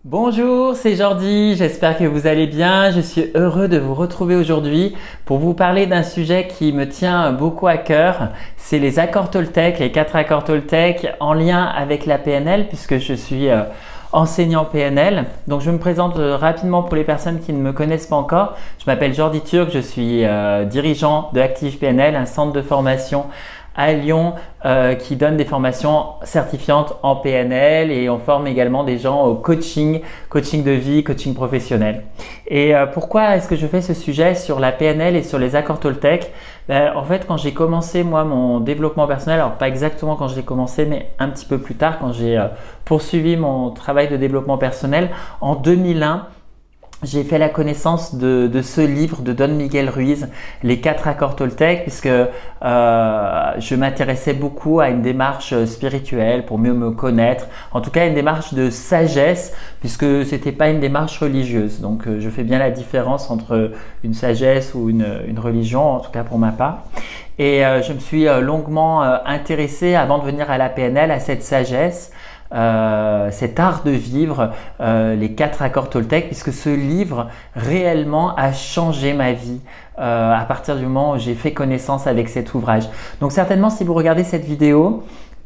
Bonjour, c'est Jordi, j'espère que vous allez bien. Je suis heureux de vous retrouver aujourd'hui pour vous parler d'un sujet qui me tient beaucoup à cœur. C'est les accords Toltec, les 4 accords Toltec en lien avec la PNL puisque je suis enseignant PNL. Donc je me présente rapidement pour les personnes qui ne me connaissent pas encore. Je m'appelle Jordi Turc, je suis dirigeant de Active PNL, un centre de formation à Lyon qui donne des formations certifiantes en PNL et on forme également des gens au coaching de vie, coaching professionnel. Et pourquoi est-ce que je fais ce sujet sur la PNL et sur les accords Toltec? En fait, quand j'ai commencé moi mon développement personnel, alors pas exactement quand je l'ai commencé, mais un petit peu plus tard, quand j'ai poursuivi mon travail de développement personnel en 2001, j'ai fait la connaissance de ce livre de Don Miguel Ruiz, Les 4 accords Toltec, puisque je m'intéressais beaucoup à une démarche spirituelle pour mieux me connaître, en tout cas une démarche de sagesse, puisque c'était pas une démarche religieuse. Donc je fais bien la différence entre une sagesse ou une religion, en tout cas pour ma part. Et je me suis longuement intéressé avant de venir à la PNL à cette sagesse. Cet art de vivre, les 4 accords Toltec, puisque ce livre réellement a changé ma vie à partir du moment où j'ai fait connaissance avec cet ouvrage. Donc certainement si vous regardez cette vidéo,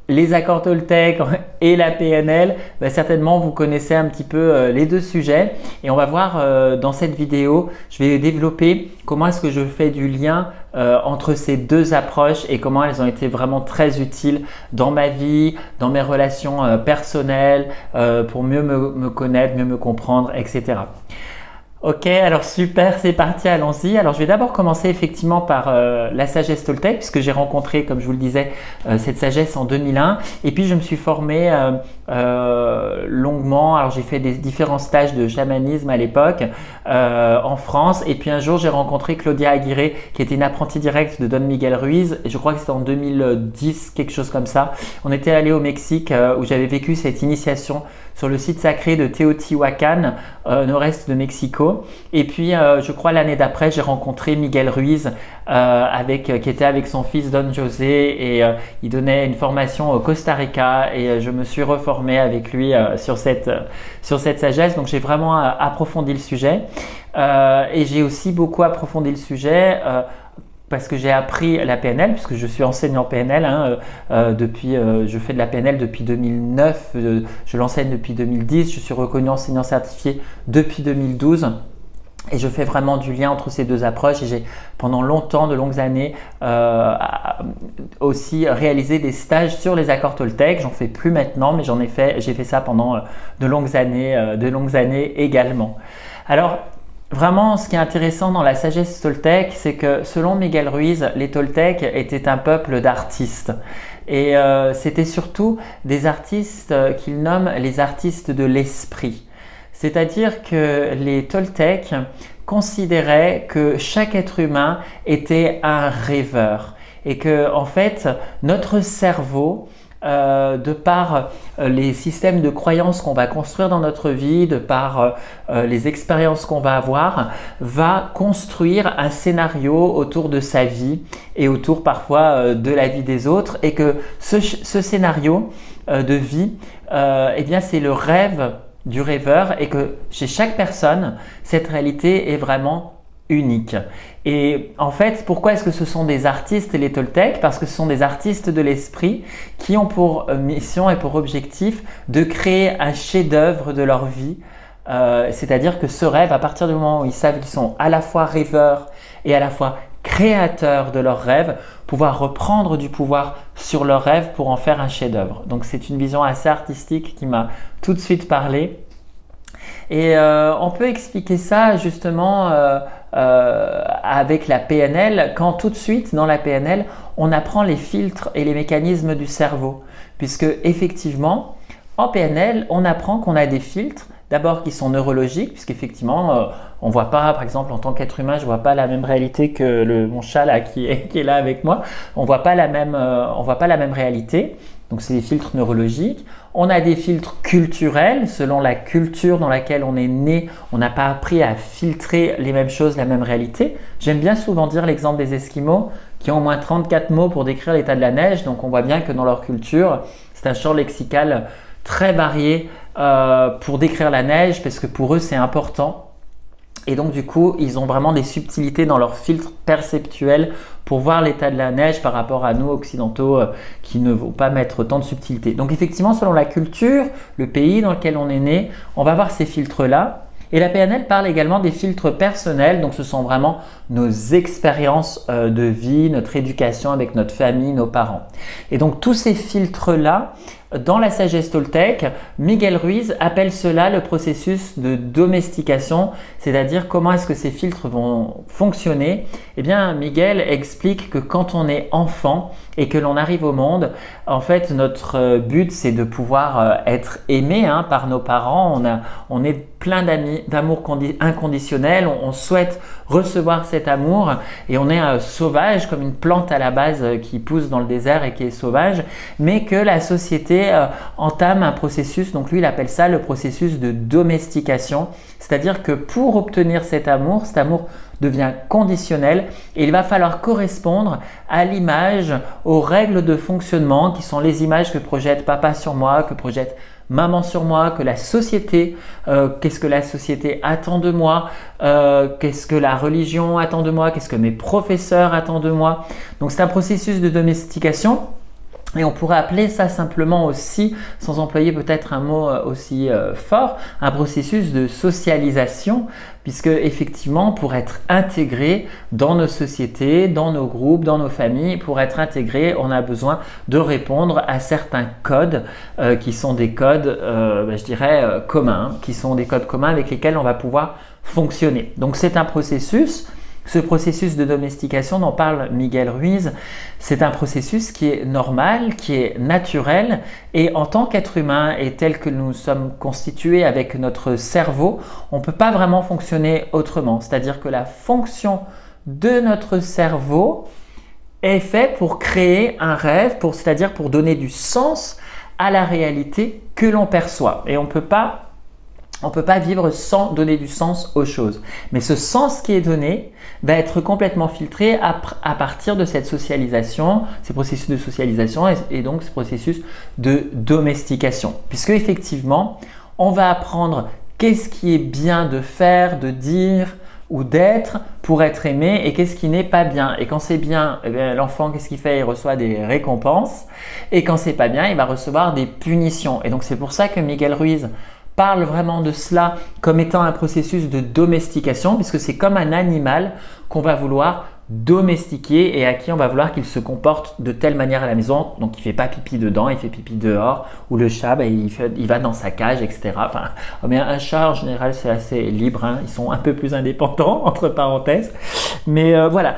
les accords Toltec et la PNL, certainement vous connaissez un petit peu les deux sujets et on va voir dans cette vidéo, je vais développer comment est-ce que je fais du lien entre ces deux approches et comment elles ont été vraiment très utiles dans ma vie, dans mes relations personnelles, pour mieux me connaître, mieux me comprendre, etc. Ok, alors super, c'est parti, allons-y. Alors je vais d'abord commencer effectivement par la sagesse Toltec, puisque j'ai rencontré, comme je vous le disais, cette sagesse en 2001. Et puis je me suis formé longuement. Alors j'ai fait des différents stages de chamanisme à l'époque en France. Et puis un jour j'ai rencontré Claudia Aguirre, qui était une apprentie directe de Don Miguel Ruiz. Et je crois que c'était en 2010, quelque chose comme ça. On était allé au Mexique où j'avais vécu cette initiation sur le site sacré de Teotihuacan, nord-est de Mexico. Et puis, je crois l'année d'après, j'ai rencontré Miguel Ruiz, qui était avec son fils Don José, et il donnait une formation au Costa Rica, et je me suis reformé avec lui sur cette sagesse. Donc, j'ai vraiment approfondi le sujet, et j'ai aussi beaucoup approfondi le sujet parce que j'ai appris la PNL, puisque je suis enseignant PNL, je fais de la PNL depuis 2009, je l'enseigne depuis 2010, je suis reconnu enseignant certifié depuis 2012. Et je fais vraiment du lien entre ces deux approches et j'ai pendant longtemps, de longues années, aussi réalisé des stages sur les accords Toltec. J'en fais plus maintenant, mais j'ai fait ça pendant de longues années également. Alors, vraiment, ce qui est intéressant dans la sagesse Toltec, c'est que selon Miguel Ruiz, les Toltecs étaient un peuple d'artistes. Et c'était surtout des artistes qu'il nomme les artistes de l'esprit. C'est-à-dire que les Toltecs considéraient que chaque être humain était un rêveur et que, en fait, notre cerveau, de par les systèmes de croyances qu'on va construire dans notre vie, de par les expériences qu'on va avoir, va construire un scénario autour de sa vie et autour parfois de la vie des autres, et que ce scénario de vie, eh bien c'est le rêve du rêveur, et que chez chaque personne, cette réalité est vraiment unique. Et en fait, pourquoi est-ce que ce sont des artistes les Toltecs? Parce que ce sont des artistes de l'esprit qui ont pour mission et pour objectif de créer un chef-d'œuvre de leur vie. C'est-à-dire que ce rêve, à partir du moment où ils savent qu'ils sont à la fois rêveurs et à la fois créateurs de leurs rêves, pouvoir reprendre du pouvoir sur leurs rêves pour en faire un chef-d'œuvre. Donc c'est une vision assez artistique qui m'a tout de suite parlé. Et on peut expliquer ça justement avec la PNL, quand tout de suite dans la PNL, on apprend les filtres et les mécanismes du cerveau. Puisque effectivement, en PNL, on apprend qu'on a des filtres, d'abord qui sont neurologiques, puisqu'effectivement, on ne voit pas, par exemple, en tant qu'être humain, je ne vois pas la même réalité que mon chat là, qui est là avec moi. On ne voit pas la même réalité. Donc, c'est des filtres neurologiques. On a des filtres culturels, selon la culture dans laquelle on est né. On n'a pas appris à filtrer les mêmes choses, la même réalité. J'aime bien souvent dire l'exemple des Esquimaux qui ont au moins 34 mots pour décrire l'état de la neige. Donc, on voit bien que dans leur culture, c'est un champ lexical très varié pour décrire la neige parce que pour eux c'est important. Et donc du coup, ils ont vraiment des subtilités dans leur filtre perceptuel pour voir l'état de la neige par rapport à nous occidentaux qui ne vont pas mettre tant de subtilité. Donc effectivement, selon la culture, le pays dans lequel on est né, on va avoir ces filtres-là. Et la PNL parle également des filtres personnels, donc ce sont vraiment nos expériences de vie, notre éducation avec notre famille, nos parents. Et donc tous ces filtres-là, dans la sagesse toltèque, Miguel Ruiz appelle cela le processus de domestication, c'est-à-dire comment est-ce que ces filtres vont fonctionner. Eh bien, Miguel explique que quand on est enfant et que l'on arrive au monde, en fait, notre but, c'est de pouvoir être aimé par nos parents. On est plein d'amour inconditionnel, on souhaite recevoir cet amour et on est sauvage comme une plante à la base qui pousse dans le désert et qui est sauvage, mais que la société entame un processus, donc lui il appelle ça le processus de domestication, c'est-à-dire que pour obtenir cet amour devient conditionnel et il va falloir correspondre à l'image, aux règles de fonctionnement qui sont les images que projette papa sur moi, que projette maman sur moi, que la société, qu'est-ce que la société attend de moi, qu'est-ce que la religion attend de moi, qu'est-ce que mes professeurs attendent de moi. Donc c'est un processus de domestication. Et on pourrait appeler ça simplement aussi, sans employer peut-être un mot aussi fort, un processus de socialisation, puisque effectivement, pour être intégré dans nos sociétés, dans nos groupes, dans nos familles, pour être intégré, on a besoin de répondre à certains codes qui sont des codes, je dirais, communs, qui sont des codes communs avec lesquels on va pouvoir fonctionner. Donc c'est un processus. Ce processus de domestication dont parle Miguel Ruiz, c'est un processus qui est normal, qui est naturel et en tant qu'être humain et tel que nous sommes constitués avec notre cerveau, on ne peut pas vraiment fonctionner autrement. C'est-à-dire que la fonction de notre cerveau est faite pour créer un rêve, c'est-à-dire pour donner du sens à la réalité que l'on perçoit. Et on ne peut pas vivre sans donner du sens aux choses. Mais ce sens qui est donné va être complètement filtré à partir de cette socialisation, ces processus de socialisation et donc ce processus de domestication. Puisque effectivement, on va apprendre qu'est-ce qui est bien de faire, de dire ou d'être pour être aimé et qu'est-ce qui n'est pas bien. Et quand c'est bien, l'enfant, qu'est-ce qu'il fait? Il reçoit des récompenses. Et quand c'est pas bien, il va recevoir des punitions. Et donc c'est pour ça que Miguel Ruiz parle vraiment de cela comme étant un processus de domestication puisque c'est comme un animal qu'on va vouloir domestiquer et à qui on va vouloir qu'il se comporte de telle manière à la maison, donc il ne fait pas pipi dedans, il fait pipi dehors, ou le chat il va dans sa cage, etc. Enfin, mais un chat en général c'est assez libre, ils sont un peu plus indépendants entre parenthèses, mais voilà.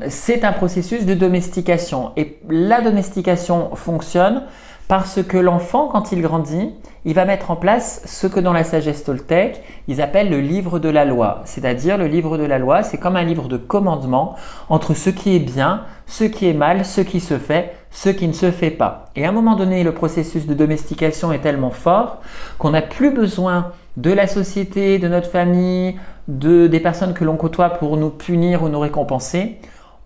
C'est un processus de domestication et la domestication fonctionne parce que l'enfant, quand il grandit, il va mettre en place ce que dans la sagesse toltèque, ils appellent le livre de la loi. C'est-à-dire le livre de la loi, c'est comme un livre de commandement entre ce qui est bien, ce qui est mal, ce qui se fait, ce qui ne se fait pas. Et à un moment donné, le processus de domestication est tellement fort qu'on n'a plus besoin de la société, de notre famille, des personnes que l'on côtoie pour nous punir ou nous récompenser.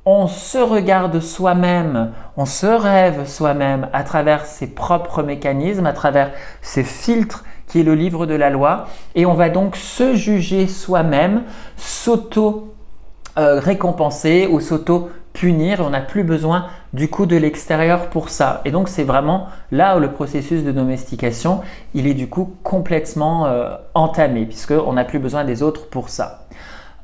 On se regarde soi-même, on se rêve soi-même à travers ses propres mécanismes, à travers ses filtres qui est le livre de la loi et on va donc se juger soi-même, s'auto-récompenser ou s'auto-punir. On n'a plus besoin du coup de l'extérieur pour ça. Et donc c'est vraiment là où le processus de domestication, il est du coup complètement entamé puisqu'on n'a plus besoin des autres pour ça.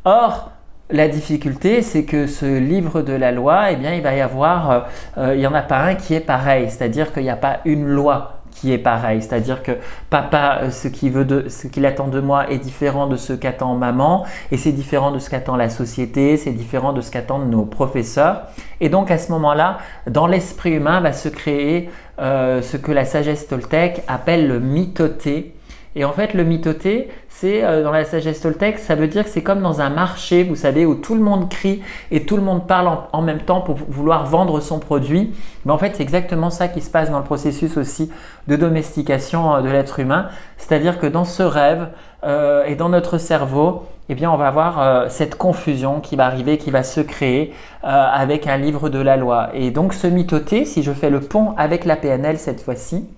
Or, la difficulté, c'est que ce livre de la loi, il va y avoir, il n'y en a pas un qui est pareil, c'est-à-dire qu'il n'y a pas une loi qui est pareille, c'est-à-dire que papa, ce qu'il attend de moi est différent de ce qu'attend maman et c'est différent de ce qu'attend la société, c'est différent de ce qu'attendent nos professeurs. Et donc à ce moment-là, dans l'esprit humain va se créer ce que la sagesse toltèque appelle le mitoté. Et en fait, le mitoté, c'est dans la sagesse toltèque, ça veut dire que c'est comme dans un marché, vous savez, où tout le monde crie et tout le monde parle en même temps pour vouloir vendre son produit. Mais en fait, c'est exactement ça qui se passe dans le processus aussi de domestication de l'être humain. C'est-à-dire que dans ce rêve et dans notre cerveau, on va avoir cette confusion qui va arriver, qui va se créer avec un livre de la loi. Et donc, ce mitoté, si je fais le pont avec la PNL cette fois-ci,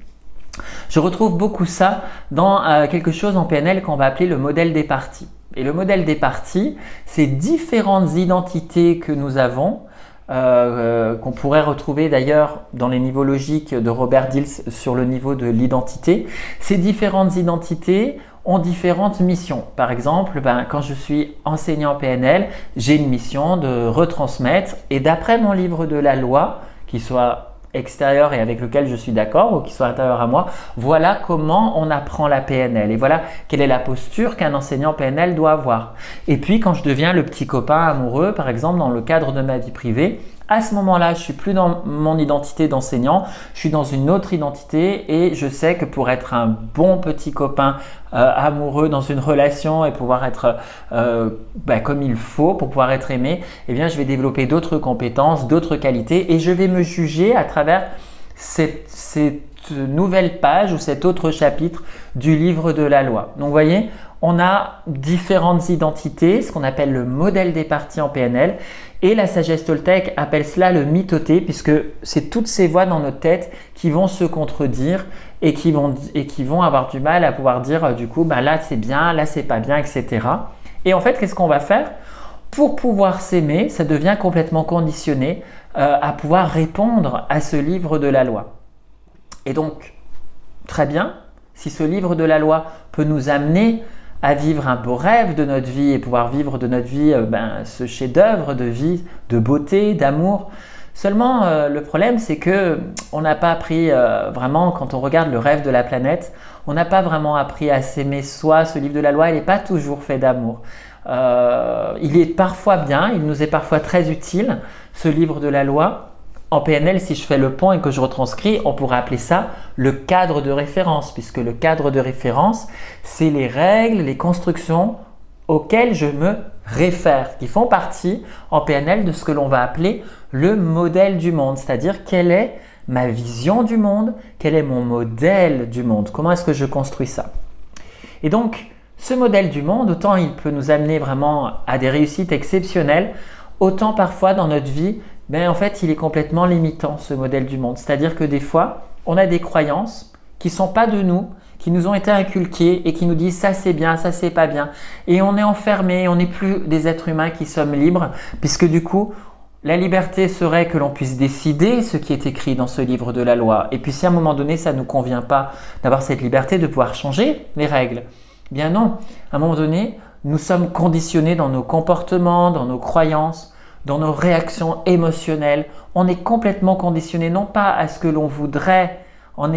Je retrouve beaucoup ça dans quelque chose en PNL qu'on va appeler le modèle des parties. Et le modèle des parties, c'est différentes identités que nous avons, qu'on pourrait retrouver d'ailleurs dans les niveaux logiques de Robert Dills sur le niveau de l'identité. Ces différentes identités ont différentes missions. Par exemple, quand je suis enseignant PNL, j'ai une mission de retransmettre et d'après mon livre de la loi, qui soit extérieur et avec lequel je suis d'accord ou qui soit intérieur à moi, voilà comment on apprend la PNL et voilà quelle est la posture qu'un enseignant PNL doit avoir. Et puis quand je deviens le petit copain amoureux, par exemple dans le cadre de ma vie privée, à ce moment-là, je suis plus dans mon identité d'enseignant, je suis dans une autre identité et je sais que pour être un bon petit copain amoureux dans une relation et pouvoir être comme il faut, pour pouvoir être aimé, eh bien, je vais développer d'autres compétences, d'autres qualités et je vais me juger à travers cette nouvelle page ou cet autre chapitre du livre de la loi. Donc, vous voyez, on a différentes identités, ce qu'on appelle le modèle des parties en PNL. Et la sagesse Toltec appelle cela le mythoté, puisque c'est toutes ces voix dans notre tête qui vont se contredire et qui vont avoir du mal à pouvoir dire du coup, là c'est bien, là c'est pas bien, etc. Et en fait, qu'est-ce qu'on va faire? Pour pouvoir s'aimer, ça devient complètement conditionné à pouvoir répondre à ce livre de la loi. Et donc, très bien, si ce livre de la loi peut nous amener à vivre un beau rêve de notre vie et pouvoir vivre de notre vie ce chef-d'œuvre de vie, de beauté, d'amour. Seulement, le problème, c'est que on n'a pas appris vraiment, quand on regarde le rêve de la planète, on n'a pas vraiment appris à s'aimer soi. Ce livre de la loi, il n'est pas toujours fait d'amour. Il est parfois bien, il nous est parfois très utile, ce livre de la loi. En PNL, si je fais le pont et que je retranscris, on pourrait appeler ça le cadre de référence, puisque le cadre de référence, c'est les règles, les constructions auxquelles je me réfère, qui font partie en PNL de ce que l'on va appeler le modèle du monde, c'est-à-dire quelle est ma vision du monde, quel est mon modèle du monde, comment est-ce que je construis ça. Et donc, ce modèle du monde, autant il peut nous amener vraiment à des réussites exceptionnelles, autant parfois dans notre vie, en fait, il est complètement limitant ce modèle du monde. C'est-à-dire que des fois, on a des croyances qui ne sont pas de nous, qui nous ont été inculquées et qui nous disent ça c'est bien, ça c'est pas bien. Et on est enfermé, on n'est plus des êtres humains qui sommes libres, puisque du coup, la liberté serait que l'on puisse décider ce qui est écrit dans ce livre de la loi. Et puis si à un moment donné, ça ne nous convient pas d'avoir cette liberté de pouvoir changer les règles, bien non. À un moment donné, nous sommes conditionnés dans nos comportements, dans nos croyances, dans nos réactions émotionnelles. On est complètement conditionné non pas à ce que l'on voudrait en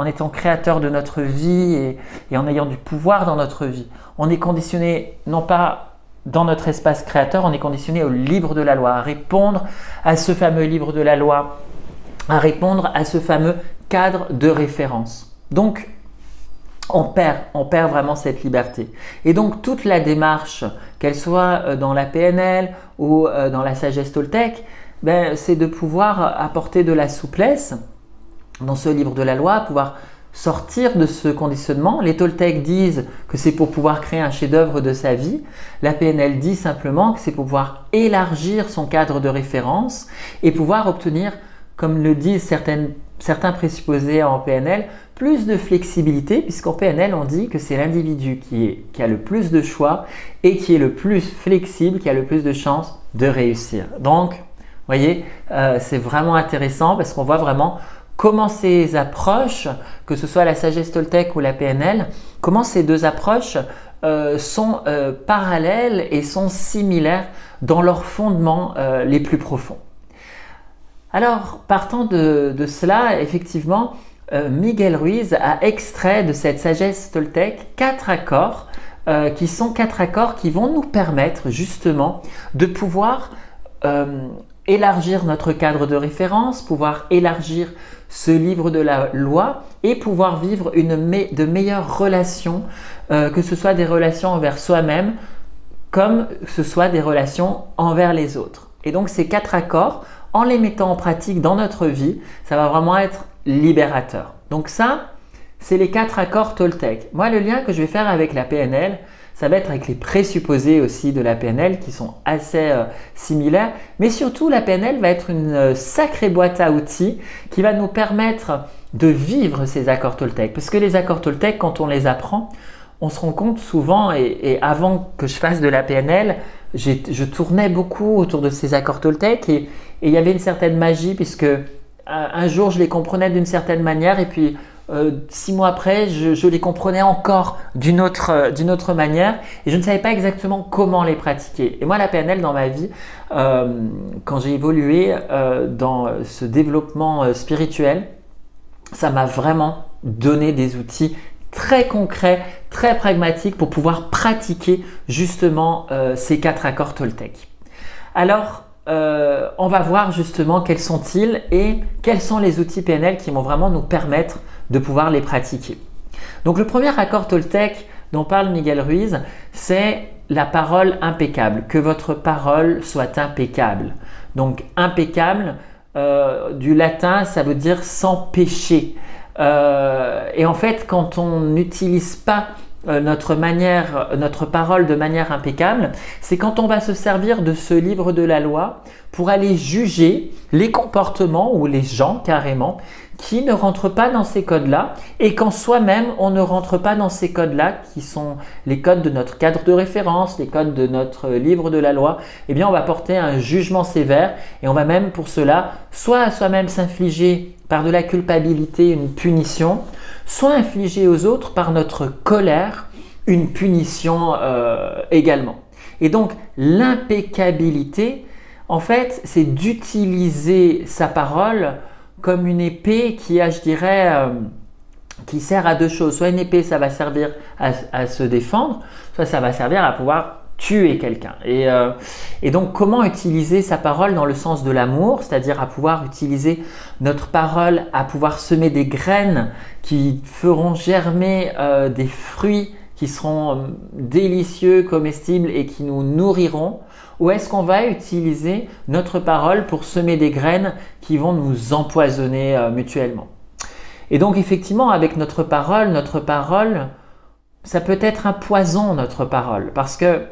étant créateur de notre vie et en ayant du pouvoir dans notre vie. On est conditionné non pas dans notre espace créateur, on est conditionné au livre de la loi, à répondre à ce fameux livre de la loi, à répondre à ce fameux cadre de référence. Donc, on perd vraiment cette liberté. Et donc, toute la démarche, qu'elle soit dans la PNL ou dans la sagesse Toltec, c'est de pouvoir apporter de la souplesse dans ce livre de la loi, pouvoir sortir de ce conditionnement. Les Toltecs disent que c'est pour pouvoir créer un chef-d'œuvre de sa vie. La PNL dit simplement que c'est pour pouvoir élargir son cadre de référence et pouvoir obtenir, comme le disent certains présupposés en PNL, plus de flexibilité, puisqu'en PNL, on dit que c'est l'individu qui a le plus de choix et qui est le plus flexible, qui a le plus de chances de réussir. Donc, vous voyez, c'est vraiment intéressant parce qu'on voit vraiment comment ces approches, que ce soit la sagesse Toltec ou la PNL, comment ces deux approches sont parallèles et sont similaires dans leurs fondements les plus profonds. Alors, partant de cela, effectivement, Miguel Ruiz a extrait de cette sagesse Toltec 4 accords qui sont 4 accords qui vont nous permettre justement de pouvoir élargir notre cadre de référence, pouvoir élargir ce livre de la loi et pouvoir vivre de meilleures relations, que ce soit des relations envers soi-même comme que ce soit des relations envers les autres. Et donc ces 4 accords, en les mettant en pratique dans notre vie, ça va vraiment être libérateur. Donc ça, c'est les 4 accords Toltec. Moi, le lien que je vais faire avec la PNL, ça va être avec les présupposés aussi de la PNL qui sont assez similaires. Mais surtout, la PNL va être une sacrée boîte à outils qui va nous permettre de vivre ces accords Toltec. Parce que les accords Toltec, quand on les apprend, on se rend compte souvent, et avant que je fasse de la PNL, je tournais beaucoup autour de ces accords Toltec et il y avait une certaine magie puisque un jour je les comprenais d'une certaine manière et puis 6 mois après je les comprenais encore d'une autre manière et je ne savais pas exactement comment les pratiquer. Et moi la PNL dans ma vie, quand j'ai évolué dans ce développement spirituel, ça m'a vraiment donné des outils très concrets, très pragmatiques pour pouvoir pratiquer justement ces 4 accords Toltec. Alors, on va voir justement quels sont-ils et quels sont les outils PNL qui vont vraiment nous permettre de pouvoir les pratiquer. Donc, le premier accord Toltec dont parle Miguel Ruiz, c'est la parole impeccable, que votre parole soit impeccable. Donc, impeccable, du latin, ça veut dire sans péché. Et en fait, quand on n'utilise pas notre parole de manière impeccable, c'est quand on va se servir de ce livre de la loi pour aller juger les comportements ou les gens carrément qui ne rentrent pas dans ces codes-là et quand soi-même on ne rentre pas dans ces codes-là qui sont les codes de notre cadre de référence, les codes de notre livre de la loi, eh bien on va porter un jugement sévère et on va même pour cela soit à soi-même s'infliger par de la culpabilité une punition, soit infliger aux autres par notre colère une punition également. Et donc l'impeccabilité, en fait, c'est d'utiliser sa parole comme une épée qui a, je dirais, qui sert à 2 choses. Soit une épée, ça va servir à se défendre, soit ça va servir à pouvoir tuer quelqu'un. Et donc, comment utiliser sa parole dans le sens de l'amour, c'est-à-dire à pouvoir utiliser notre parole, à pouvoir semer des graines qui feront germer des fruits qui seront délicieux, comestibles et qui nous nourriront, ou est-ce qu'on va utiliser notre parole pour semer des graines qui vont nous empoisonner mutuellement? Et donc effectivement, avec notre parole, ça peut être un poison, notre parole, parce que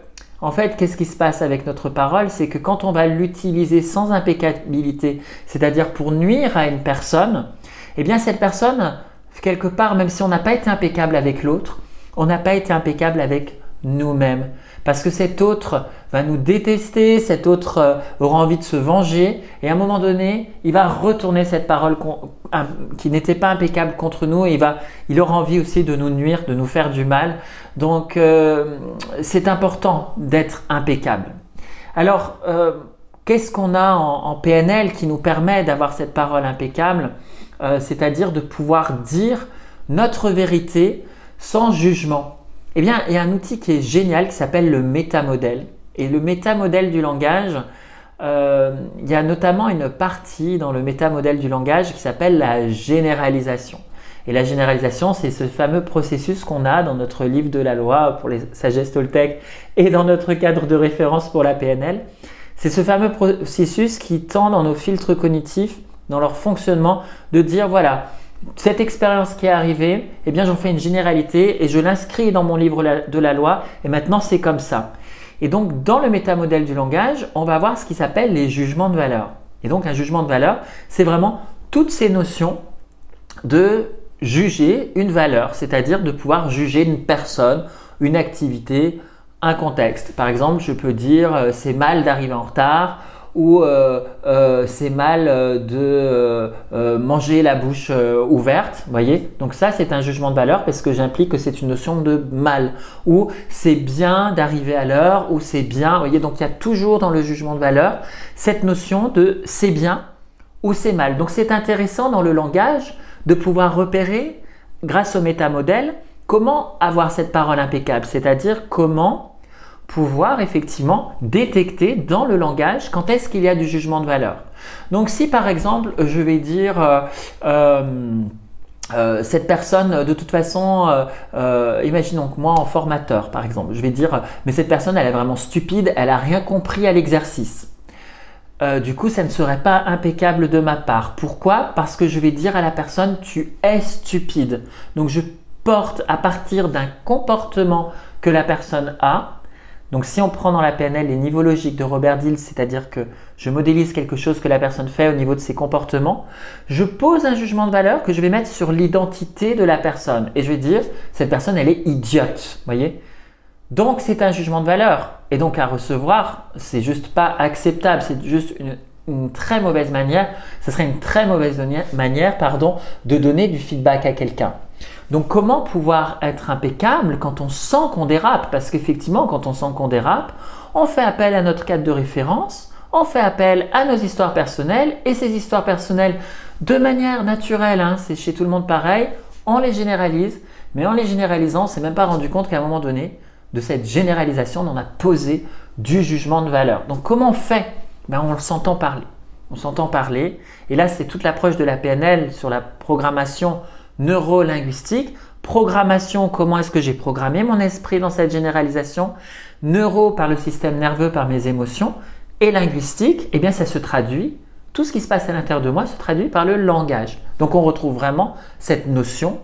en fait, qu'est-ce qui se passe avec notre parole? C'est que quand on va l'utiliser sans impeccabilité, c'est-à-dire pour nuire à une personne, eh bien cette personne, quelque part, même si on n'a pas été impeccable avec l'autre, on n'a pas été impeccable avec nous-mêmes. Parce que cet autre va nous détester, cet autre aura envie de se venger et à un moment donné, il va retourner cette parole qui n'était pas impeccable contre nous et il aura envie aussi de nous nuire, de nous faire du mal. Donc, c'est important d'être impeccable. Alors, qu'est-ce qu'on a en PNL qui nous permet d'avoir cette parole impeccable, c'est-à-dire de pouvoir dire notre vérité sans jugement? Eh bien, il y a un outil qui est génial qui s'appelle le métamodèle. Et le métamodèle du langage, il y a notamment une partie dans le métamodèle du langage qui s'appelle la généralisation. Et la généralisation, c'est ce fameux processus qu'on a dans notre livre de la loi pour les sagesses Toltec et dans notre cadre de référence pour la PNL. C'est ce fameux processus qui tend dans nos filtres cognitifs, dans leur fonctionnement, de dire voilà, cette expérience qui est arrivée, eh bien j'en fais une généralité et je l'inscris dans mon livre de la loi et maintenant c'est comme ça. Et donc dans le métamodèle du langage, on va voir ce qui s'appelle les jugements de valeur. Et donc un jugement de valeur, c'est vraiment toutes ces notions de juger une valeur, c'est-à-dire de pouvoir juger une personne, une activité, un contexte. Par exemple, je peux dire c'est mal d'arriver en retard, ou c'est mal de manger la bouche ouverte, voyez. Donc ça, c'est un jugement de valeur parce que j'implique que c'est une notion de mal. Ou c'est bien d'arriver à l'heure, ou c'est bien, voyez. Donc il y a toujours dans le jugement de valeur cette notion de c'est bien ou c'est mal. Donc c'est intéressant dans le langage de pouvoir repérer, grâce au métamodèle, comment avoir cette parole impeccable, c'est-à-dire comment pouvoir effectivement détecter dans le langage quand est-ce qu'il y a du jugement de valeur. Donc si par exemple je vais dire cette personne de toute façon, imaginons que moi en formateur par exemple, je vais dire mais cette personne elle est vraiment stupide, elle n'a rien compris à l'exercice. Du coup ça ne serait pas impeccable de ma part. Pourquoi? Parce que je vais dire à la personne tu es stupide. Donc je porte à partir d'un comportement que la personne a, Donc si on prend dans la PNL les niveaux logiques de Robert Dills, c'est-à-dire que je modélise quelque chose que la personne fait au niveau de ses comportements, je pose un jugement de valeur que je vais mettre sur l'identité de la personne. Et je vais dire, cette personne, elle est idiote. Voyez ? Donc c'est un jugement de valeur. Et donc à recevoir, c'est juste pas acceptable. C'est juste une très mauvaise manière. Ce serait une très mauvaise manière de donner du feedback à quelqu'un. Donc comment pouvoir être impeccable quand on sent qu'on dérape? Parce qu'effectivement, quand on sent qu'on dérape, on fait appel à notre cadre de référence, on fait appel à nos histoires personnelles et ces histoires personnelles, de manière naturelle, hein, c'est chez tout le monde pareil, on les généralise, mais en les généralisant, on ne s'est même pas rendu compte qu'à un moment donné, de cette généralisation, on a posé du jugement de valeur. Donc comment on fait? On s'entend parler. On s'entend parler et là, c'est toute l'approche de la PNL sur la programmation neuro-linguistique. Programmation, comment est-ce que j'ai programmé mon esprit dans cette généralisation? Neuro par le système nerveux, par mes émotions. Et linguistique, eh bien ça se traduit, tout ce qui se passe à l'intérieur de moi se traduit par le langage. Donc on retrouve vraiment cette notion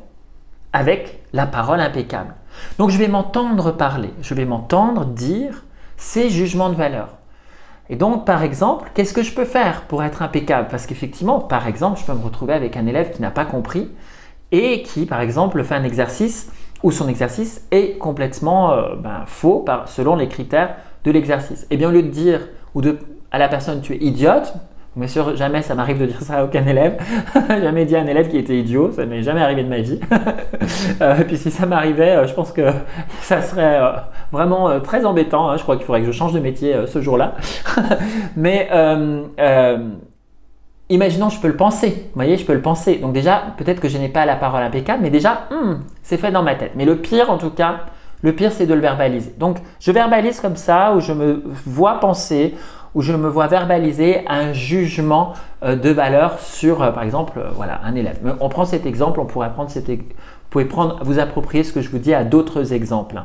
avec la parole impeccable. Donc je vais m'entendre parler, je vais m'entendre dire ces jugements de valeur. Et donc par exemple, qu'est-ce que je peux faire pour être impeccable? Parce qu'effectivement, par exemple, je peux me retrouver avec un élève qui n'a pas compris et qui, par exemple, fait un exercice où son exercice est complètement faux selon les critères de l'exercice. Et bien au lieu de dire à la personne tu es idiote, bien sûr jamais ça m'arrive de dire ça à aucun élève, jamais dit à un élève qui était idiot, ça ne m'est jamais arrivé de ma vie. Et puis si ça m'arrivait, je pense que ça serait vraiment très embêtant, hein. Je crois qu'il faudrait que je change de métier ce jour-là. Mais imaginons, je peux le penser, vous voyez, je peux le penser. Donc déjà, peut-être que je n'ai pas la parole impeccable, mais déjà, c'est fait dans ma tête. Mais le pire, en tout cas, le pire, c'est de le verbaliser. Donc, je verbalise comme ça, où je me vois penser, où je me vois verbaliser un jugement de valeur sur, par exemple, un élève. Mais on prend cet exemple, vous pouvez vous approprier ce que je vous dis à d'autres exemples.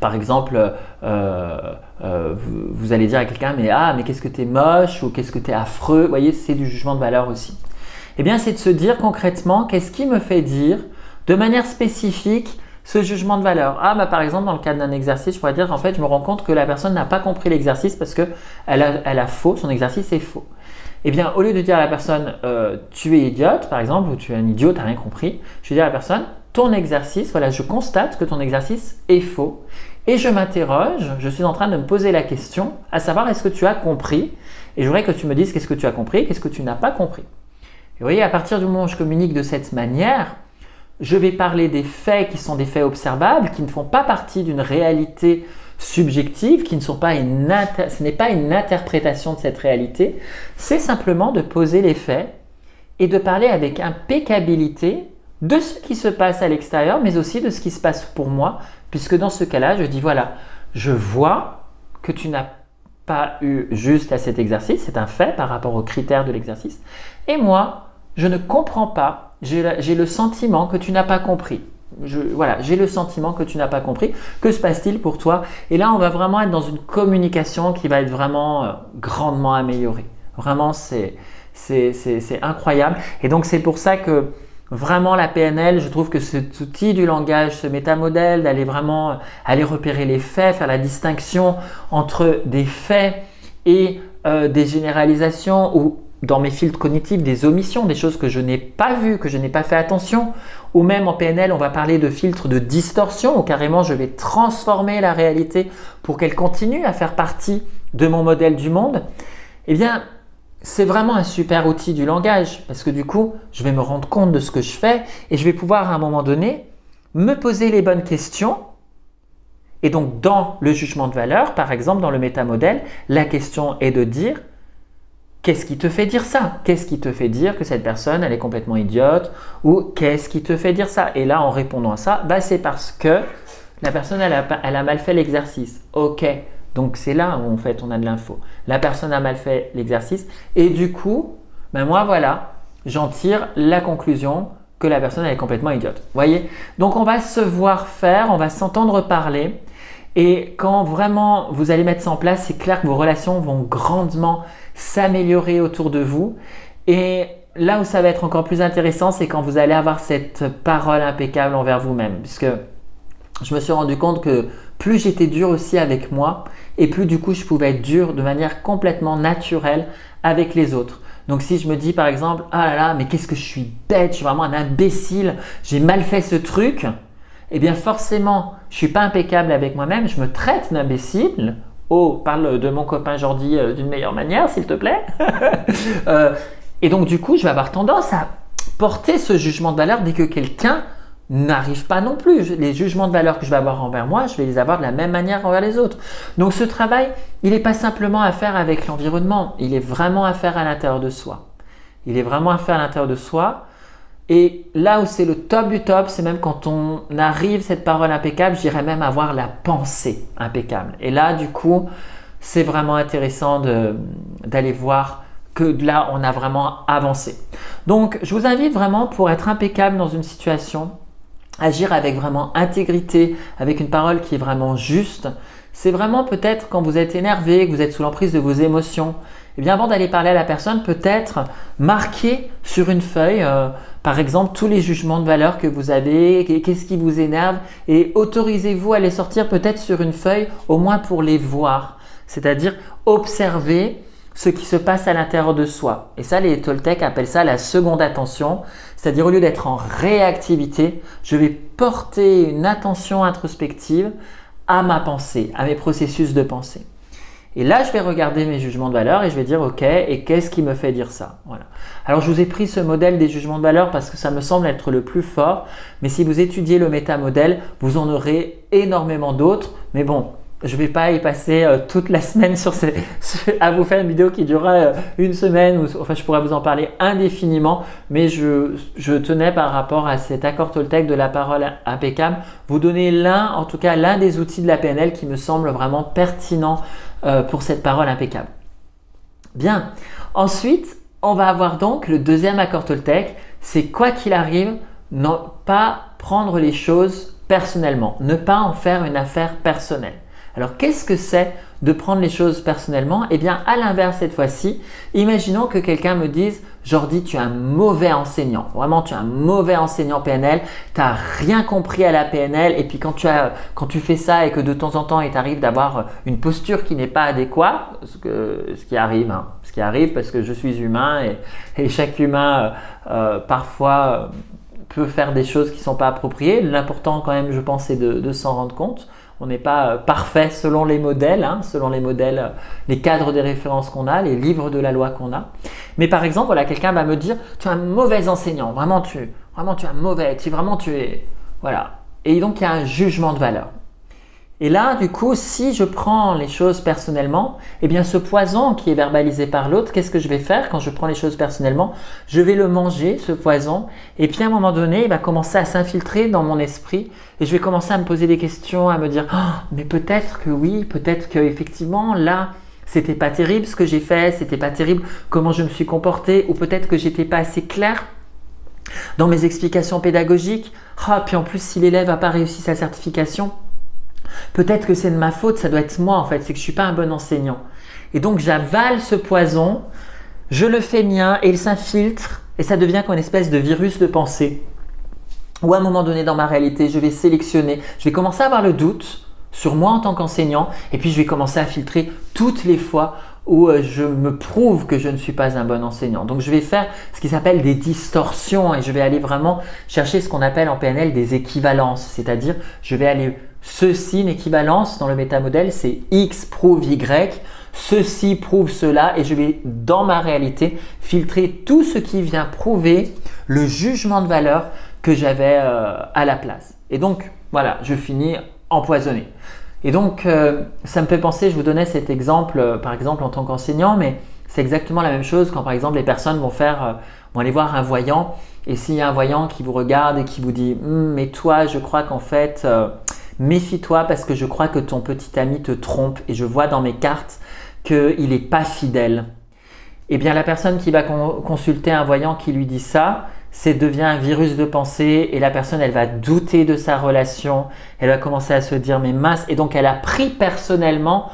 Par exemple, vous allez dire à quelqu'un mais qu'est-ce que tu es moche ou qu'est-ce que tu es affreux. Vous voyez, c'est du jugement de valeur aussi. Eh bien, c'est de se dire concrètement qu'est-ce qui me fait dire de manière spécifique ce jugement de valeur. Par exemple, dans le cadre d'un exercice, je pourrais dire en fait, je me rends compte que la personne n'a pas compris l'exercice parce qu'elle a faux, son exercice est faux. Eh bien, au lieu de dire à la personne tu es idiote, par exemple, ou tu es un idiot, tu n'as rien compris, je vais dire à la personne ton exercice, je constate que ton exercice est faux et je m'interroge, je suis en train de me poser la question à savoir est-ce que tu as compris et je voudrais que tu me dises qu'est-ce que tu as compris, qu'est-ce que tu n'as pas compris. Et vous voyez, à partir du moment où je communique de cette manière, je vais parler des faits qui sont des faits observables, qui ne font pas partie d'une réalité subjectives, qui ne sont pas ce n'est pas une interprétation de cette réalité, c'est simplement de poser les faits et de parler avec impeccabilité de ce qui se passe à l'extérieur, mais aussi de ce qui se passe pour moi, puisque dans ce cas-là, je dis voilà, je vois que tu n'as pas eu juste à cet exercice, c'est un fait par rapport aux critères de l'exercice, et moi, je ne comprends pas, j'ai le sentiment que tu n'as pas compris. J'ai le sentiment que tu n'as pas compris. Que se passe-t-il pour toi? Et là, on va vraiment être dans une communication qui va être vraiment grandement améliorée. Vraiment, c'est incroyable. Et donc, c'est pour ça que vraiment la PNL, je trouve que cet outil du langage, ce métamodèle, d'aller vraiment aller repérer les faits, faire la distinction entre des faits et des généralisations ou dans mes filtres cognitifs, des omissions, des choses que je n'ai pas vues, que je n'ai pas fait attention, ou même en PNL, on va parler de filtres de distorsion, où carrément je vais transformer la réalité pour qu'elle continue à faire partie de mon modèle du monde. Eh bien, c'est vraiment un super outil du langage, parce que du coup, je vais me rendre compte de ce que je fais et je vais pouvoir à un moment donné me poser les bonnes questions. Et donc, dans le jugement de valeur, par exemple, dans le métamodèle, la question est de dire qu'est-ce qui te fait dire ça? Qu'est-ce qui te fait dire que cette personne, elle est complètement idiote? Ou qu'est-ce qui te fait dire ça? Et là, en répondant à ça, c'est parce que la personne, elle a mal fait l'exercice. Ok, donc c'est là où en fait on a de l'info. La personne a mal fait l'exercice et du coup, moi voilà, j'en tire la conclusion que la personne, elle est complètement idiote. Vous voyez? Donc on va se voir faire, on va s'entendre parler. Et quand vraiment vous allez mettre ça en place, c'est clair que vos relations vont grandement s'améliorer autour de vous. Et là où ça va être encore plus intéressant, c'est quand vous allez avoir cette parole impeccable envers vous-même. Puisque je me suis rendu compte que plus j'étais dur aussi avec moi et plus du coup je pouvais être dur de manière complètement naturelle avec les autres. Donc si je me dis par exemple « Ah là là, mais qu'est-ce que je suis bête, je suis vraiment un imbécile, j'ai mal fait ce truc », eh bien forcément, je ne suis pas impeccable avec moi-même, je me traite d'imbécile. Oh, parle de mon copain Jordi d'une meilleure manière, s'il te plaît. Et donc du coup, je vais avoir tendance à porter ce jugement de valeur dès que quelqu'un n'arrive pas non plus. Les jugements de valeur que je vais avoir envers moi, je vais les avoir de la même manière envers les autres. Donc ce travail, il n'est pas simplement à faire avec l'environnement, il est vraiment à faire à l'intérieur de soi. Il est vraiment à faire à l'intérieur de soi. Et là où c'est le top du top, c'est même quand on arrive cette parole impeccable, je dirais même avoir la pensée impeccable. Et là, du coup, c'est vraiment intéressant d'aller voir que là, on a vraiment avancé. Donc, je vous invite vraiment pour être impeccable dans une situation, agir avec vraiment intégrité, avec une parole qui est vraiment juste. C'est vraiment peut-être quand vous êtes énervé, que vous êtes sous l'emprise de vos émotions, et bien avant d'aller parler à la personne, peut-être marquer sur une feuille, par exemple, tous les jugements de valeur que vous avez, qu'est-ce qui vous énerve, et autorisez-vous à les sortir peut-être sur une feuille, au moins pour les voir. C'est-à-dire observer ce qui se passe à l'intérieur de soi. Et ça, les Toltecs appellent ça la seconde attention. C'est-à-dire au lieu d'être en réactivité, je vais porter une attention introspective à ma pensée, à mes processus de pensée. Et là, je vais regarder mes jugements de valeur et je vais dire ok, et qu'est-ce qui me fait dire ça? Voilà. Alors, je vous ai pris ce modèle des jugements de valeur parce que ça me semble être le plus fort. Mais si vous étudiez le métamodèle, vous en aurez énormément d'autres. Mais bon, je ne vais pas y passer toute la semaine à vous faire une vidéo qui durera une semaine. Enfin, je pourrais vous en parler indéfiniment. Mais je tenais par rapport à cet accord Toltec de la parole impeccable, vous donner en tout cas l'un des outils de la PNL qui me semble vraiment pertinent pour cette parole impeccable. Bien. Ensuite, on va avoir donc le deuxième accord Toltec. C'est quoi qu'il arrive, ne pas prendre les choses personnellement. Ne pas en faire une affaire personnelle. Alors, qu'est-ce que c'est de prendre les choses personnellement? Eh bien, à l'inverse cette fois-ci, imaginons que quelqu'un me dise « Jordi, tu es un mauvais enseignant. Vraiment, tu es un mauvais enseignant PNL. Tu n'as rien compris à la PNL. Et puis, quand tu fais ça et que de temps en temps, il t'arrive d'avoir une posture qui n'est pas adéquate, ce qui arrive, hein, ce qui arrive parce que je suis humain et chaque humain, parfois, peut faire des choses qui ne sont pas appropriées. L'important quand même, je pense, c'est de s'en rendre compte. On n'est pas parfait selon les modèles, selon les modèles, les cadres des références qu'on a, les livres de la loi qu'on a. Mais par exemple, voilà, quelqu'un va me dire « Tu es un mauvais enseignant, vraiment tu es un mauvais, tu es… » Voilà. Et donc, il y a un jugement de valeur. Et là, du coup, si je prends les choses personnellement, eh bien ce poison qui est verbalisé par l'autre, qu'est-ce que je vais faire quand je prends les choses personnellement? Je vais le manger, ce poison, et puis à un moment donné, il va commencer à s'infiltrer dans mon esprit et je vais commencer à me poser des questions, à me dire oh, mais peut-être que oui, peut-être que effectivement là, c'était pas terrible ce que j'ai fait, c'était pas terrible comment je me suis comporté, ou peut-être que j'étais pas assez clair dans mes explications pédagogiques. Ah, puis en plus, si l'élève n'a pas réussi sa certification, peut-être que c'est de ma faute, ça doit être moi en fait, c'est que je ne suis pas un bon enseignant. Et donc j'avale ce poison, je le fais mien et il s'infiltre et ça devient comme une espèce de virus de pensée. Ou à un moment donné dans ma réalité, je vais sélectionner, je vais commencer à avoir le doute sur moi en tant qu'enseignant et puis je vais commencer à filtrer toutes les fois où je me prouve que je ne suis pas un bon enseignant. Donc je vais faire ce qui s'appelle des distorsions et je vais aller vraiment chercher ce qu'on appelle en PNL des équivalences. C'est-à-dire je vais aller ceci, une équivalence dans le métamodèle, c'est X prouve Y, ceci prouve cela et je vais dans ma réalité filtrer tout ce qui vient prouver le jugement de valeur que j'avais à la place. Et donc voilà, je finis empoisonné. Et donc, ça me fait penser, je vous donnais cet exemple, par exemple en tant qu'enseignant, mais c'est exactement la même chose quand par exemple les personnes vont aller voir un voyant et s'il y a un voyant qui vous regarde et qui vous dit mais toi, je crois qu'en fait, méfie-toi parce que je crois que ton petit ami te trompe et je vois dans mes cartes qu'il n'est pas fidèle. Eh bien, la personne qui va consulter un voyant qui lui dit ça, devient un virus de pensée et la personne, elle va douter de sa relation, elle va commencer à se dire mais mince, et donc elle a pris personnellement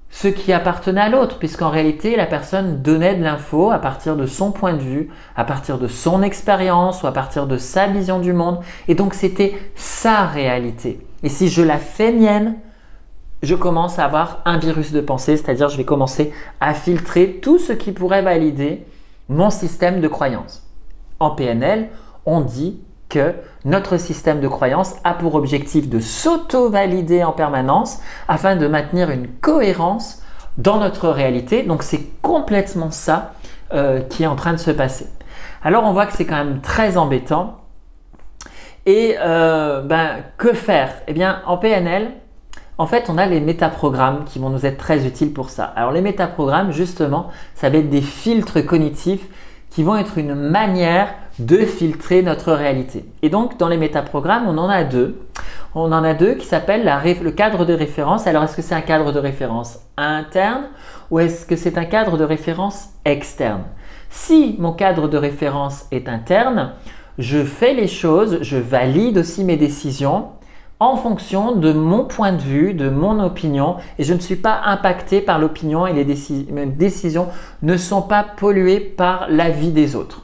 ce qui appartenait à l'autre puisqu'en réalité, la personne donnait de l'info à partir de son point de vue, à partir de son expérience ou à partir de sa vision du monde et donc c'était sa réalité. Et si je la fais mienne, je commence à avoir un virus de pensée, c'est-à-dire je vais commencer à filtrer tout ce qui pourrait valider mon système de croyance. En PNL, on dit que notre système de croyance a pour objectif de s'auto-valider en permanence afin de maintenir une cohérence dans notre réalité. Donc c'est complètement ça qui est en train de se passer. Alors on voit que c'est quand même très embêtant. Et que faire? Eh bien en PNL, en fait on a les métaprogrammes qui vont nous être très utiles pour ça. Alors les métaprogrammes justement, ça va être des filtres cognitifs qui vont être une manière de filtrer notre réalité. Et donc dans les métaprogrammes, on en a deux. On en a deux qui s'appellent le cadre de référence. Alors est-ce que c'est un cadre de référence interne ou est-ce que c'est un cadre de référence externe? Si mon cadre de référence est interne, je fais les choses, je valide aussi mes décisions en fonction de mon point de vue, de mon opinion, et je ne suis pas impacté par l'opinion et mes décisions ne sont pas polluées par l'avis des autres.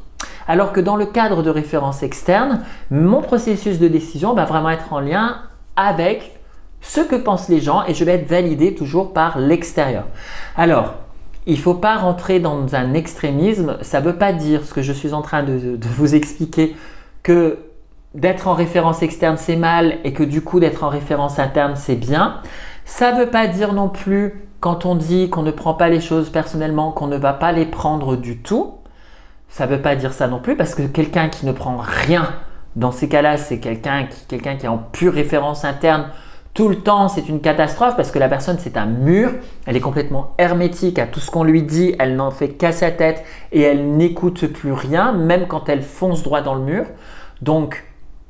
Alors que dans le cadre de référence externe, mon processus de décision va vraiment être en lien avec ce que pensent les gens et je vais être validé toujours par l'extérieur. Alors, il ne faut pas rentrer dans un extrémisme, ça ne veut pas dire ce que je suis en train de vous expliquer que d'être en référence externe c'est mal et que du coup d'être en référence interne c'est bien. Ça ne veut pas dire non plus quand on dit qu'on ne prend pas les choses personnellement qu'on ne va pas les prendre du tout. Ça ne veut pas dire ça non plus parce que quelqu'un qui ne prend rien dans ces cas-là c'est quelqu'un qui est en pure référence interne tout le temps, c'est une catastrophe parce que la personne c'est un mur, elle est complètement hermétique à tout ce qu'on lui dit, elle n'en fait qu'à sa tête et elle n'écoute plus rien même quand elle fonce droit dans le mur. Donc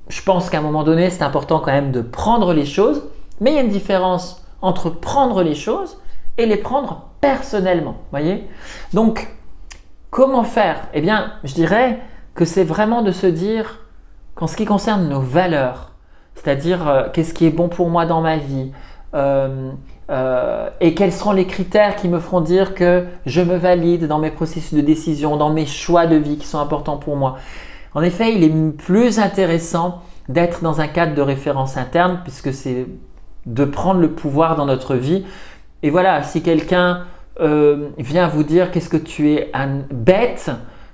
je pense qu'à un moment donné, c'est important quand même de prendre les choses, mais il y a une différence entre prendre les choses et les prendre personnellement, voyez? Donc, comment faire? Eh bien, je dirais que c'est vraiment de se dire qu'en ce qui concerne nos valeurs, c'est-à-dire qu'est-ce qui est bon pour moi dans ma vie et quels seront les critères qui me feront dire que je me valide dans mes processus de décision, dans mes choix de vie qui sont importants pour moi. En effet, il est plus intéressant d'être dans un cadre de référence interne puisque c'est de prendre le pouvoir dans notre vie. Et voilà, si quelqu'un vient vous dire qu'est-ce que tu es bête,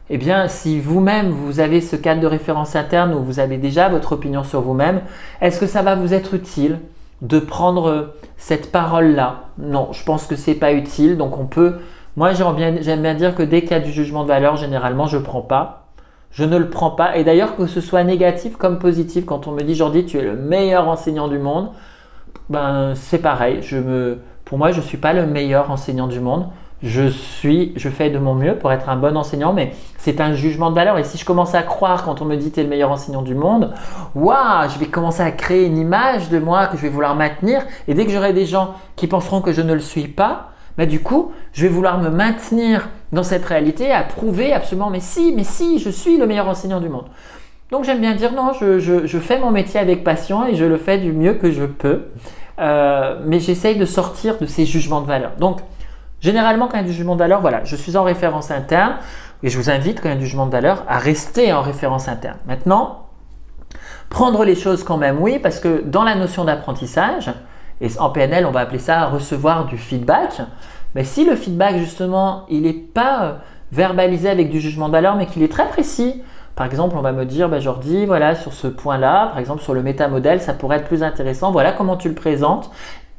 eh bien si vous-même vous avez ce cadre de référence interne où vous avez déjà votre opinion sur vous-même, est-ce que ça va vous être utile de prendre cette parole-là? Non, je pense que c'est pas utile. Donc moi j'aime bien dire que dès qu'il y a du jugement de valeur, généralement je prends pas. Je ne le prends pas. Et d'ailleurs, que ce soit négatif comme positif, quand on me dit Jordi, tu es le meilleur enseignant du monde, ben c'est pareil. Pour moi, je ne suis pas le meilleur enseignant du monde. Je fais de mon mieux pour être un bon enseignant, mais c'est un jugement de valeur. Et si je commence à croire quand on me dit tu es le meilleur enseignant du monde, waouh, je vais commencer à créer une image de moi que je vais vouloir maintenir. Et dès que j'aurai des gens qui penseront que je ne le suis pas, du coup, je vais vouloir me maintenir dans cette réalité, à prouver absolument, mais si, je suis le meilleur enseignant du monde. Donc j'aime bien dire non, je fais mon métier avec passion et je le fais du mieux que je peux, mais j'essaye de sortir de ces jugements de valeur. Donc généralement quand il y a du jugement de valeur, voilà, je suis en référence interne et je vous invite quand il y a du jugement de valeur à rester en référence interne. Maintenant, prendre les choses quand même, oui, parce que dans la notion d'apprentissage, et en PNL, on va appeler ça recevoir du feedback. Mais si le feedback, justement, il n'est pas verbalisé avec du jugement de valeur, mais qu'il est très précis. Par exemple, on va me dire, Jordi, voilà, sur ce point-là, par exemple, sur le métamodèle, ça pourrait être plus intéressant. Voilà comment tu le présentes.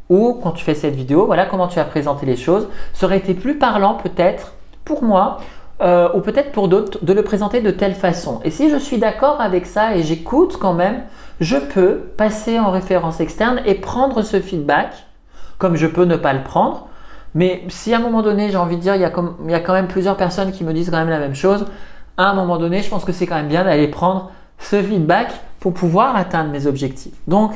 Ou quand tu fais cette vidéo, voilà comment tu as présenté les choses. Ça aurait été plus parlant peut-être pour moi ou peut-être pour d'autres de le présenter de telle façon. Et si je suis d'accord avec ça et j'écoute quand même, je peux passer en référence externe et prendre ce feedback, comme je peux ne pas le prendre. Mais si à un moment donné, j'ai envie de dire, il y a quand même plusieurs personnes qui me disent quand même la même chose, à un moment donné, je pense que c'est quand même bien d'aller prendre ce feedback pour pouvoir atteindre mes objectifs. Donc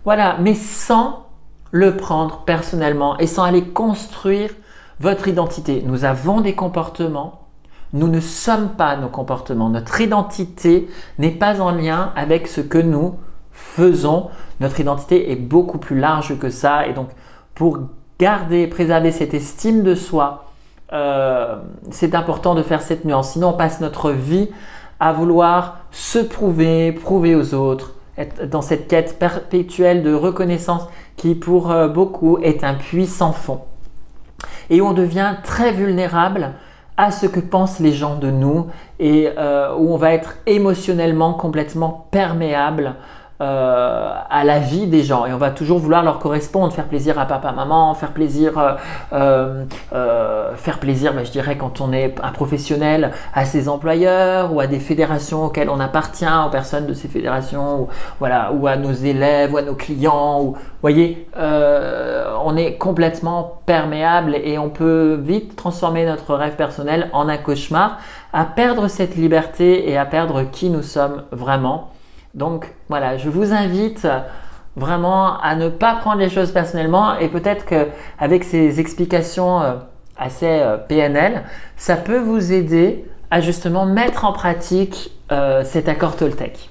voilà, mais sans le prendre personnellement et sans aller construire votre identité. Nous avons des comportements. Nous ne sommes pas nos comportements. Notre identité n'est pas en lien avec ce que nous faisons. Notre identité est beaucoup plus large que ça. Et donc, pour préserver cette estime de soi, c'est important de faire cette nuance. Sinon, on passe notre vie à vouloir se prouver aux autres être dans cette quête perpétuelle de reconnaissance qui pour beaucoup est un puits sans fond. Et on devient très vulnérable à ce que pensent les gens de nous et où on va être émotionnellement complètement perméable à la vie des gens et on va toujours vouloir leur correspondre, faire plaisir à papa, maman, faire plaisir, je dirais quand on est un professionnel à ses employeurs ou à des fédérations auxquelles on appartient, aux personnes de ces fédérations, ou, voilà, ou à nos élèves ou à nos clients. Vous voyez, on est complètement perméable et on peut vite transformer notre rêve personnel en un cauchemar, à perdre cette liberté et à perdre qui nous sommes vraiment. Donc voilà, je vous invite vraiment à ne pas prendre les choses personnellement et peut-être qu'avec ces explications assez PNL, ça peut vous aider à justement mettre en pratique cet accord Toltec.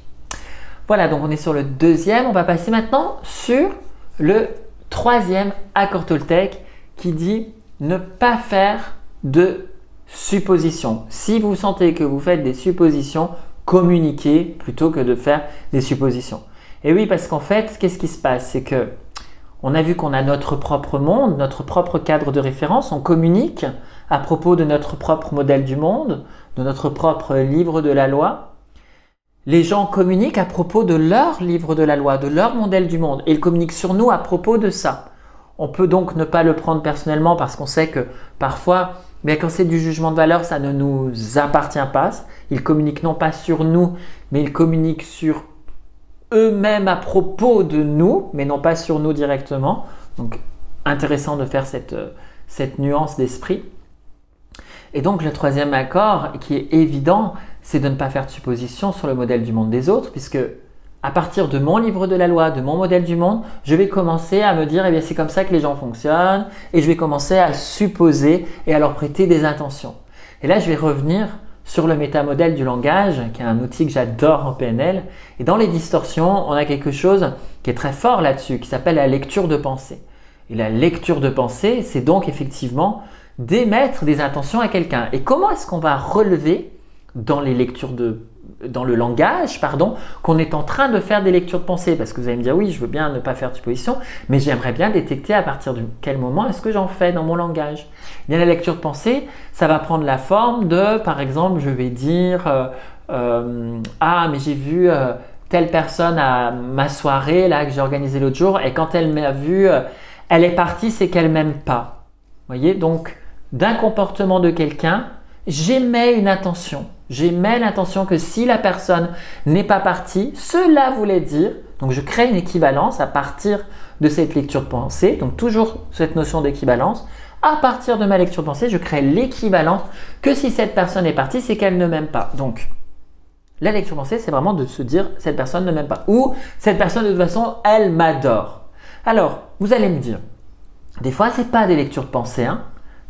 Voilà, donc on est sur le deuxième. On va passer maintenant sur le troisième accord Toltec qui dit ne pas faire de suppositions. Si vous sentez que vous faites des suppositions, communiquer plutôt que de faire des suppositions. Et oui, parce qu'en fait, qu'est-ce qui se passe? C'est que on a vu qu'on a notre propre monde, notre propre cadre de référence, on communique à propos de notre propre modèle du monde, de notre propre livre de la loi. Les gens communiquent à propos de leur livre de la loi, de leur modèle du monde, et ils communiquent sur nous à propos de ça. On peut donc ne pas le prendre personnellement parce qu'on sait que parfois, mais quand c'est du jugement de valeur, ça ne nous appartient pas. Ils communiquent non pas sur nous, mais ils communiquent sur eux-mêmes à propos de nous, mais non pas sur nous directement. Donc, intéressant de faire cette nuance d'esprit. Et donc, le troisième accord, qui est évident, c'est de ne pas faire de suppositions sur le modèle du monde des autres, puisque à partir de mon livre de la loi, de mon modèle du monde, je vais commencer à me dire, eh bien, c'est comme ça que les gens fonctionnent, et je vais commencer à supposer et à leur prêter des intentions. Et là, je vais revenir sur le métamodèle du langage, qui est un outil que j'adore en PNL. Et dans les distorsions, on a quelque chose qui est très fort là-dessus, qui s'appelle la lecture de pensée. Et la lecture de pensée, c'est donc effectivement d'émettre des intentions à quelqu'un. Et comment est-ce qu'on va relever dans le langage, qu'on est en train de faire des lectures de pensée? Parce que vous allez me dire, oui, je veux bien ne pas faire de supposition, mais j'aimerais bien détecter à partir de quel moment est-ce que j'en fais dans mon langage. Bien, la lecture de pensée, ça va prendre la forme de, par exemple, je vais dire, ah, mais j'ai vu telle personne à ma soirée là que j'ai organisée l'autre jour, et quand elle m'a vu, elle est partie, c'est qu'elle m'aime pas. Vous voyez, donc d'un comportement de quelqu'un, j'émets une intention. J'émets l'intention que si la personne n'est pas partie, cela voulait dire, donc je crée une équivalence à partir de cette lecture de pensée, donc toujours cette notion d'équivalence. À partir de ma lecture de pensée, je crée l'équivalence que si cette personne est partie, c'est qu'elle ne m'aime pas. Donc, la lecture de pensée, c'est vraiment de se dire cette personne ne m'aime pas ou cette personne de toute façon, elle m'adore. Alors, vous allez me dire, des fois, ce n'est pas des lectures de pensée, hein.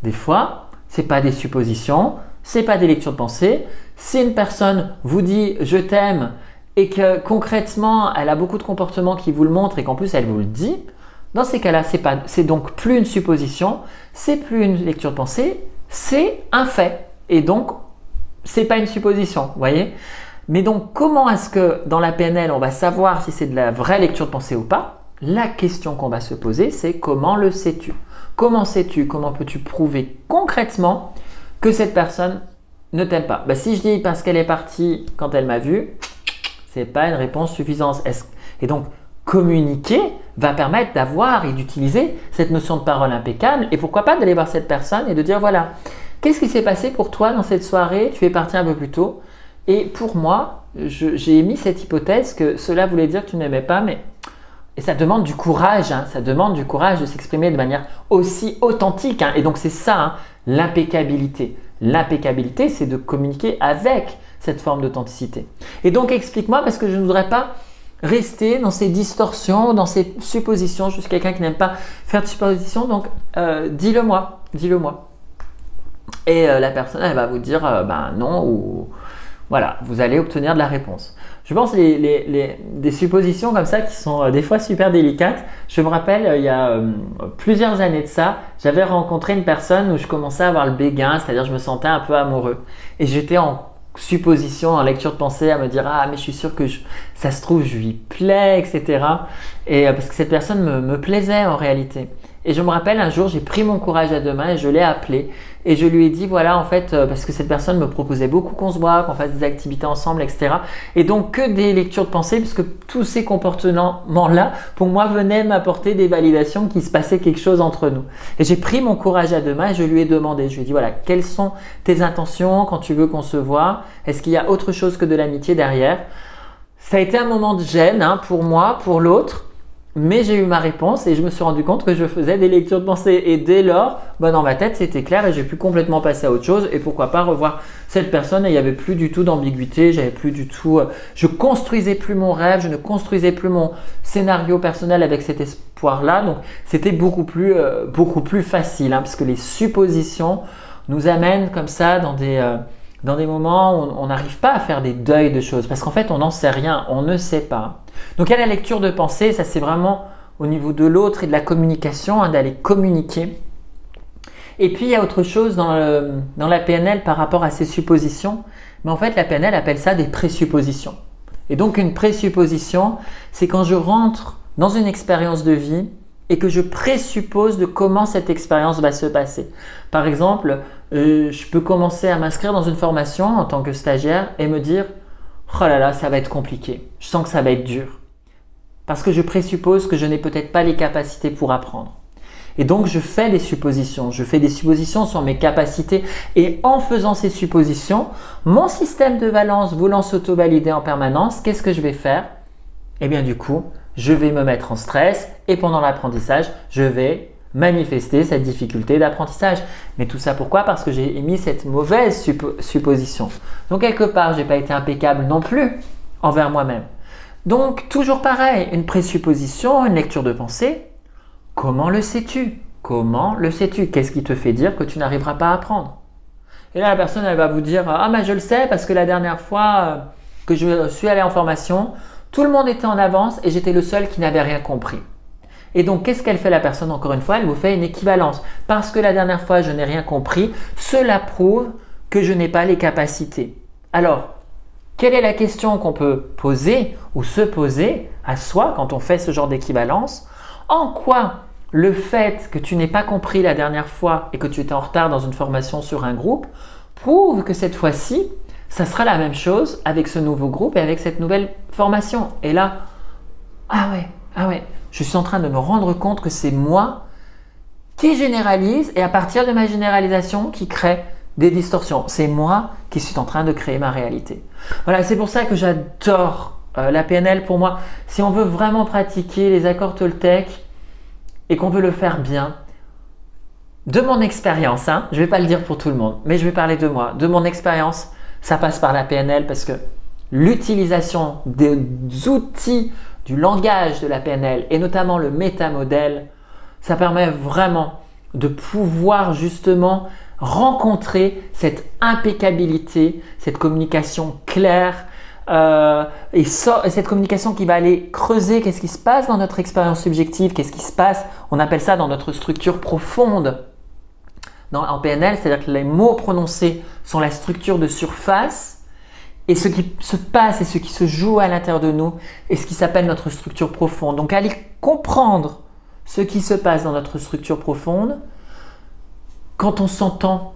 Des fois, ce n'est pas des suppositions, ce n'est pas des lectures de pensée. Si une personne vous dit « je t'aime » et que concrètement, elle a beaucoup de comportements qui vous le montrent et qu'en plus, elle vous le dit, dans ces cas-là, c'est donc plus une supposition, c'est plus une lecture de pensée, c'est un fait. Et donc, ce n'est pas une supposition, vous voyez? Mais donc, comment est-ce que dans la PNL, on va savoir si c'est de la vraie lecture de pensée ou pas? La question qu'on va se poser, c'est comment le sais-tu? Comment sais-tu? Comment peux-tu prouver concrètement que cette personne ne t'aime pas? Si je dis parce qu'elle est partie quand elle m'a vu, ce n'est pas une réponse suffisante. Et donc, communiquer va permettre d'avoir et d'utiliser cette notion de parole impeccable et pourquoi pas d'aller voir cette personne et de dire voilà, qu'est-ce qui s'est passé pour toi dans cette soirée? Tu es parti un peu plus tôt et pour moi, j'ai émis cette hypothèse que cela voulait dire que tu ne m'aimais pas, mais… Et ça demande du courage, hein, ça demande du courage de s'exprimer de manière aussi authentique. Hein, et donc c'est ça, hein, l'impeccabilité. L'impeccabilité, c'est de communiquer avec cette forme d'authenticité. Et donc explique-moi, parce que je ne voudrais pas rester dans ces distorsions, dans ces suppositions. Je suis quelqu'un qui n'aime pas faire de suppositions, donc dis-le-moi, dis-le-moi. Et la personne, elle va vous dire ben non, ou voilà, vous allez obtenir de la réponse. Je pense des suppositions comme ça qui sont des fois super délicates. Je me rappelle, il y a plusieurs années de ça, j'avais rencontré une personne où je commençais à avoir le béguin, c'est-à-dire je me sentais un peu amoureux. Et j'étais en suppositions en lecture de pensée, à me dire ah mais je suis sûr que ça se trouve je lui plais, etc. Et parce que cette personne me plaisait en réalité. Et je me rappelle un jour, j'ai pris mon courage à deux mains et je l'ai appelé et je lui ai dit voilà en fait parce que cette personne me proposait beaucoup qu'on se voit, qu'on fasse des activités ensemble, etc. Et donc que des lectures de pensée puisque tous ces comportements-là pour moi venaient m'apporter des validations qu'il se passait quelque chose entre nous. Et j'ai pris mon courage à deux mains et je lui ai demandé, je lui ai dit voilà quelles sont tes intentions quand tu veux qu'on se voit, est-ce qu'il y a autre chose que de l'amitié derrière? Ça a été un moment de gêne pour moi, pour l'autre. Mais j'ai eu ma réponse et je me suis rendu compte que je faisais des lectures de pensée. Et dès lors, dans ma tête, c'était clair et j'ai pu complètement passer à autre chose. Et pourquoi pas revoir cette personne et il n'y avait plus du tout d'ambiguïté. J'avais plus du tout, je construisais plus mon rêve, je ne construisais plus mon scénario personnel avec cet espoir-là. Donc, c'était beaucoup plus facile parce que les suppositions nous amènent comme ça dans des moments où on n'arrive pas à faire des deuils de choses parce qu'en fait, on n'en sait rien, on ne sait pas. Donc, il y a la lecture de pensée, ça c'est vraiment au niveau de l'autre et de la communication, d'aller communiquer. Et puis, il y a autre chose dans la PNL par rapport à ces suppositions. Mais en fait, la PNL appelle ça des présuppositions. Et donc, une présupposition, c'est quand je rentre dans une expérience de vie et que je présuppose de comment cette expérience va se passer. Par exemple, je peux commencer à m'inscrire dans une formation en tant que stagiaire et me dire « Oh là là, ça va être compliqué, je sens que ça va être dur. » Parce que je présuppose que je n'ai peut-être pas les capacités pour apprendre. Et donc, je fais des suppositions. Je fais des suppositions sur mes capacités. Et en faisant ces suppositions, mon système de valence voulant s'auto-valider en permanence, qu'est-ce que je vais faire? Eh bien, du coup, je vais me mettre en stress et pendant l'apprentissage, je vais manifester cette difficulté d'apprentissage. Mais tout ça pourquoi? Parce que j'ai émis cette mauvaise supposition. Donc quelque part, je n'ai pas été impeccable non plus envers moi-même. Donc toujours pareil, une présupposition, une lecture de pensée. Comment le sais-tu? Comment le sais-tu? Qu'est-ce qui te fait dire que tu n'arriveras pas à apprendre? Et là, la personne, elle va vous dire « Ah, mais je le sais parce que la dernière fois que je suis allé en formation, tout le monde était en avance et j'étais le seul qui n'avait rien compris. » Et donc, qu'est-ce qu'elle fait la personne? Encore une fois, elle vous fait une équivalence. Parce que la dernière fois, je n'ai rien compris, cela prouve que je n'ai pas les capacités. Alors, quelle est la question qu'on peut poser ou se poser à soi quand on fait ce genre d'équivalence? En quoi le fait que tu n'aies pas compris la dernière fois et que tu étais en retard dans une formation sur un groupe prouve que cette fois-ci, ça sera la même chose avec ce nouveau groupe et avec cette nouvelle formation? Et là, ah ouais. Je suis en train de me rendre compte que c'est moi qui généralise et à partir de ma généralisation qui crée des distorsions. C'est moi qui suis en train de créer ma réalité. Voilà, c'est pour ça que j'adore la PNL. Pour moi, si on veut vraiment pratiquer les accords Toltec et qu'on veut le faire bien, de mon expérience, je ne vais pas le dire pour tout le monde, mais je vais parler de moi, de mon expérience, ça passe par la PNL parce que l'utilisation des outils du langage de la PNL et notamment le métamodèle, ça permet vraiment de pouvoir justement rencontrer cette impeccabilité, cette communication claire et cette communication qui va aller creuser qu'est-ce qui se passe dans notre expérience subjective, qu'est-ce qui se passe, on appelle ça dans notre structure profonde en PNL, c'est-à-dire que les mots prononcés sont la structure de surface. Et ce qui se passe et ce qui se joue à l'intérieur de nous est ce qui s'appelle notre structure profonde. Donc, aller comprendre ce qui se passe dans notre structure profonde quand on s'entend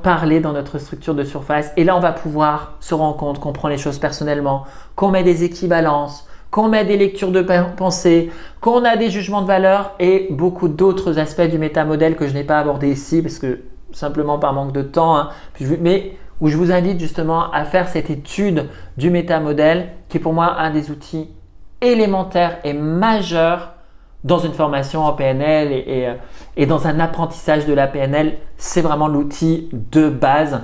parler dans notre structure de surface. Et là, on va pouvoir se rendre compte qu'on prend les choses personnellement, qu'on met des équivalences, qu'on met des lectures de pensée, qu'on a des jugements de valeur et beaucoup d'autres aspects du métamodèle que je n'ai pas abordé ici parce que simplement par manque de temps. Mais où je vous invite justement à faire cette étude du métamodèle qui est pour moi un des outils élémentaires et majeurs dans une formation en PNL et dans un apprentissage de la PNL. C'est vraiment l'outil de base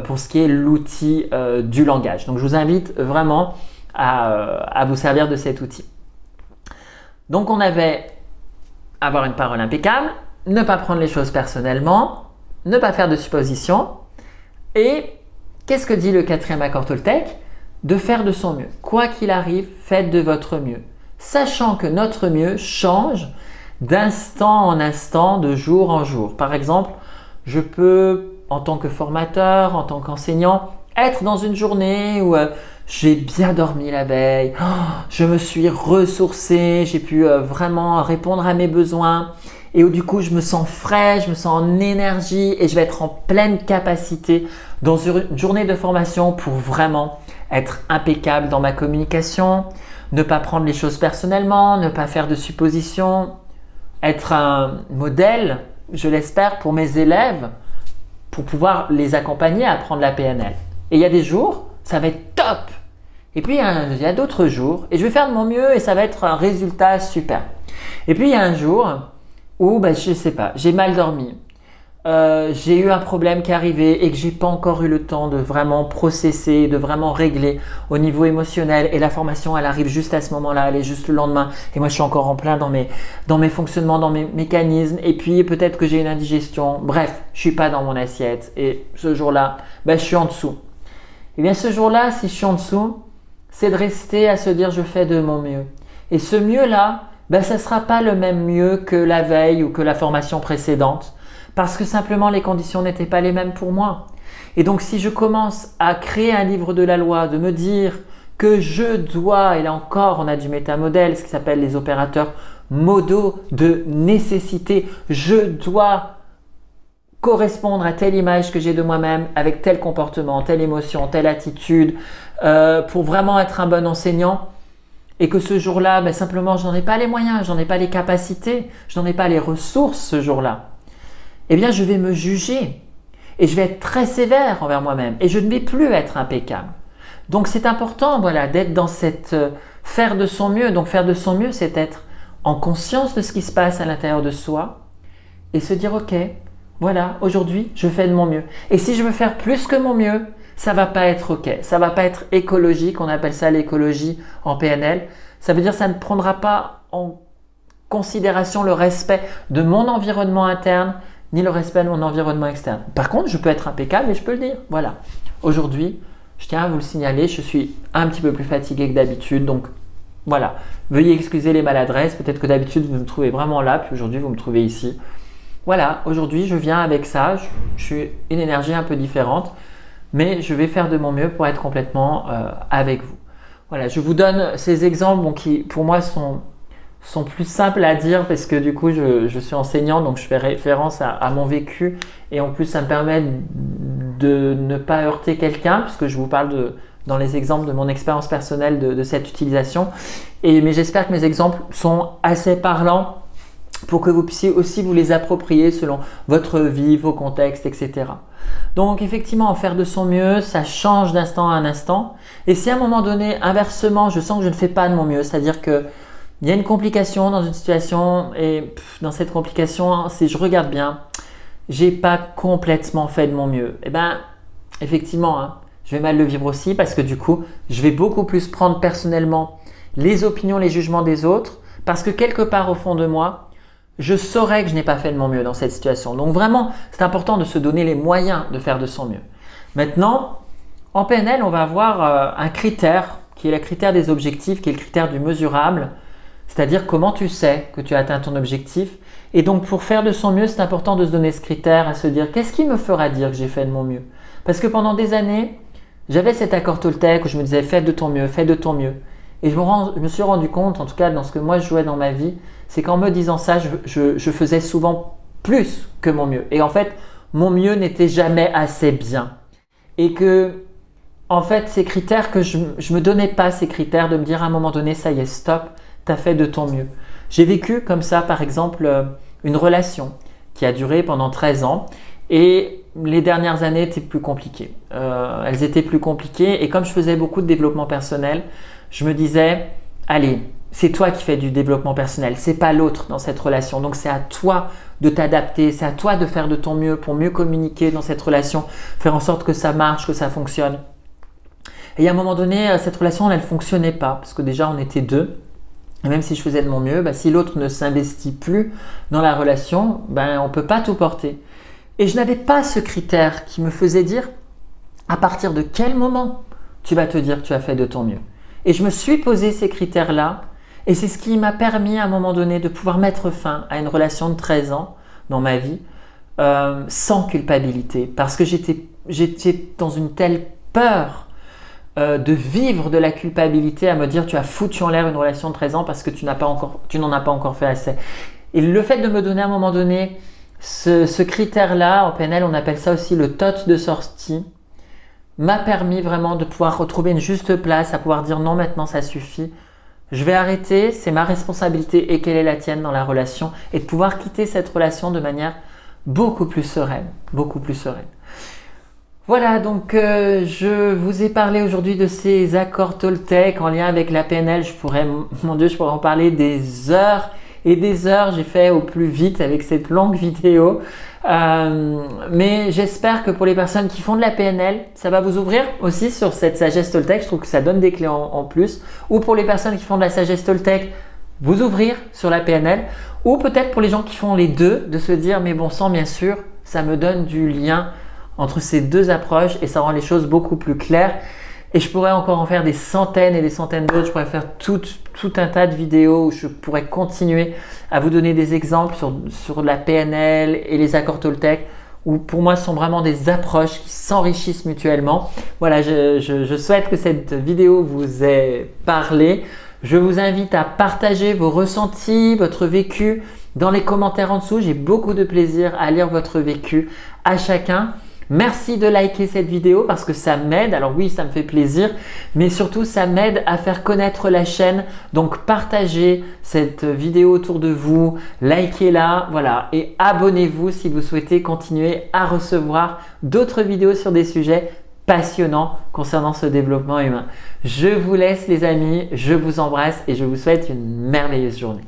pour ce qui est l'outil du langage. Donc je vous invite vraiment à vous servir de cet outil. Donc on avait avoir une parole impeccable, ne pas prendre les choses personnellement, ne pas faire de suppositions. Et qu'est-ce que dit le 4e accord Toltec? De faire de son mieux. Quoi qu'il arrive, faites de votre mieux. Sachant que notre mieux change d'instant en instant, de jour en jour. Par exemple, je peux, en tant que formateur, en tant qu'enseignant, être dans une journée où j'ai bien dormi la veille, je me suis ressourcée, j'ai pu vraiment répondre à mes besoins et où du coup je me sens frais, je me sens en énergie et je vais être en pleine capacité dans une journée de formation pour vraiment être impeccable dans ma communication, ne pas prendre les choses personnellement, ne pas faire de suppositions, être un modèle, je l'espère, pour mes élèves, pour pouvoir les accompagner à apprendre la PNL. Et il y a des jours, ça va être top. Et puis il y a d'autres jours, et je vais faire de mon mieux et ça va être un résultat super. Et puis il y a un jour où, je sais pas, j'ai mal dormi. J'ai eu un problème qui est arrivé et que j'ai pas encore eu le temps de vraiment processer, de vraiment régler au niveau émotionnel et la formation elle arrive juste à ce moment-là, elle est juste le lendemain et moi je suis encore en plein dans mes fonctionnements, dans mes mécanismes et puis peut-être que j'ai une indigestion, bref, je suis pas dans mon assiette et ce jour-là, je suis en dessous. Et bien ce jour-là, si je suis en dessous, c'est de rester à se dire je fais de mon mieux. Et ce mieux-là, ça sera pas le même mieux que la veille ou que la formation précédente. Parce que simplement les conditions n'étaient pas les mêmes pour moi. Et donc si je commence à créer un livre de la loi, de me dire que je dois, et là encore on a du métamodèle, ce qui s'appelle les opérateurs modaux de nécessité, je dois correspondre à telle image que j'ai de moi-même, avec tel comportement, telle émotion, telle attitude, pour vraiment être un bon enseignant. Et que ce jour-là, simplement je n'en ai pas les moyens, je n'en ai pas les capacités, je n'en ai pas les ressources ce jour-là. Eh bien, je vais me juger et je vais être très sévère envers moi-même et je ne vais plus être impeccable. Donc, c'est important d'être dans cette faire de son mieux. Donc, faire de son mieux, c'est être en conscience de ce qui se passe à l'intérieur de soi et se dire, ok, voilà, aujourd'hui, je fais de mon mieux. Et si je veux faire plus que mon mieux, ça va pas être ok, ça va pas être écologique, on appelle ça l'écologie en PNL. Ça veut dire que ça ne prendra pas en considération le respect de mon environnement interne, ni le respect de mon environnement externe. Par contre, je peux être impeccable et je peux le dire. Voilà. Aujourd'hui, je tiens à vous le signaler, je suis un petit peu plus fatigué que d'habitude. Donc, voilà. Veuillez excuser les maladresses. Peut-être que d'habitude, vous me trouvez vraiment là, puis aujourd'hui, vous me trouvez ici. Voilà. Aujourd'hui, je viens avec ça. Je suis une énergie un peu différente, mais je vais faire de mon mieux pour être complètement avec vous. Voilà. Je vous donne ces exemples qui, pour moi, sont plus simples à dire parce que du coup je suis enseignant donc je fais référence à mon vécu et en plus ça me permet de ne pas heurter quelqu'un puisque je vous parle dans les exemples de mon expérience personnelle de cette utilisation mais j'espère que mes exemples sont assez parlants pour que vous puissiez aussi vous les approprier selon votre vie, vos contextes, etc. Donc effectivement, en faire de son mieux, ça change d'instant à un instant et si à un moment donné, inversement, je sens que je ne fais pas de mon mieux, c'est-à-dire que il y a une complication dans une situation et dans cette complication, si je regarde bien, j'ai pas complètement fait de mon mieux. Eh bien, effectivement, je vais mal le vivre aussi parce que du coup, je vais beaucoup plus prendre personnellement les opinions, les jugements des autres parce que quelque part au fond de moi, je saurais que je n'ai pas fait de mon mieux dans cette situation. Donc vraiment, c'est important de se donner les moyens de faire de son mieux. Maintenant, en PNL, on va avoir un critère qui est le critère des objectifs, qui est le critère du mesurable. C'est-à-dire comment tu sais que tu as atteint ton objectif. Et donc pour faire de son mieux, c'est important de se donner ce critère, à se dire qu'est-ce qui me fera dire que j'ai fait de mon mieux. Parce que pendant des années, j'avais cet accord Toltec où je me disais fais de ton mieux, fais de ton mieux. Et je me suis rendu compte, en tout cas dans ce que moi je jouais dans ma vie, c'est qu'en me disant ça, je faisais souvent plus que mon mieux. Et en fait, mon mieux n'était jamais assez bien. Et que en fait, ces critères que je me donnais pas ces critères de me dire à un moment donné, ça y est, stop. Tu as fait de ton mieux. J'ai vécu comme ça, par exemple, une relation qui a duré pendant 13 ans et les dernières années étaient plus compliquées. Elles étaient plus compliquées et comme je faisais beaucoup de développement personnel, je me disais, allez, c'est toi qui fais du développement personnel, c'est pas l'autre dans cette relation. Donc c'est à toi de t'adapter, c'est à toi de faire de ton mieux pour mieux communiquer dans cette relation, faire en sorte que ça marche, que ça fonctionne. Et à un moment donné, cette relation, elle ne fonctionnait pas parce que déjà on était deux. Et même si je faisais de mon mieux, si l'autre ne s'investit plus dans la relation, on ne peut pas tout porter. Et je n'avais pas ce critère qui me faisait dire à partir de quel moment tu vas te dire que tu as fait de ton mieux. Et je me suis posé ces critères-là et c'est ce qui m'a permis à un moment donné de pouvoir mettre fin à une relation de 13 ans dans ma vie sans culpabilité. Parce que j'étais dans une telle peur de vivre de la culpabilité, à me dire tu as foutu en l'air une relation de 13 ans parce que tu n'en as pas encore fait assez. Et le fait de me donner à un moment donné ce critère-là, en PNL on appelle ça aussi le TOT de sortie, m'a permis vraiment de pouvoir retrouver une juste place, à pouvoir dire non, maintenant ça suffit. Je vais arrêter, c'est ma responsabilité et quelle est la tienne dans la relation, et de pouvoir quitter cette relation de manière beaucoup plus sereine, beaucoup plus sereine. Voilà, donc je vous ai parlé aujourd'hui de ces accords Toltec en lien avec la PNL. Mon Dieu, je pourrais en parler des heures et des heures. J'ai fait au plus vite avec cette longue vidéo. Mais j'espère que pour les personnes qui font de la PNL, ça va vous ouvrir aussi sur cette sagesse Toltec. Je trouve que ça donne des clés en plus. Ou pour les personnes qui font de la sagesse Toltec, vous ouvrir sur la PNL. Ou peut-être pour les gens qui font les deux, de se dire mais bon sang, bien sûr, ça me donne du lien entre ces deux approches et ça rend les choses beaucoup plus claires. Et je pourrais encore en faire des centaines et des centaines d'autres. Je pourrais faire tout un tas de vidéos où je pourrais continuer à vous donner des exemples sur la PNL et les accords Toltec, où pour moi ce sont vraiment des approches qui s'enrichissent mutuellement. Voilà, je souhaite que cette vidéo vous ait parlé. Je vous invite à partager vos ressentis, votre vécu dans les commentaires en dessous. J'ai beaucoup de plaisir à lire votre vécu à chacun. Merci de liker cette vidéo parce que ça m'aide. Alors oui, ça me fait plaisir, mais surtout ça m'aide à faire connaître la chaîne. Donc partagez cette vidéo autour de vous, likez-la, voilà, et abonnez-vous si vous souhaitez continuer à recevoir d'autres vidéos sur des sujets passionnants concernant ce développement humain. Je vous laisse les amis, je vous embrasse et je vous souhaite une merveilleuse journée.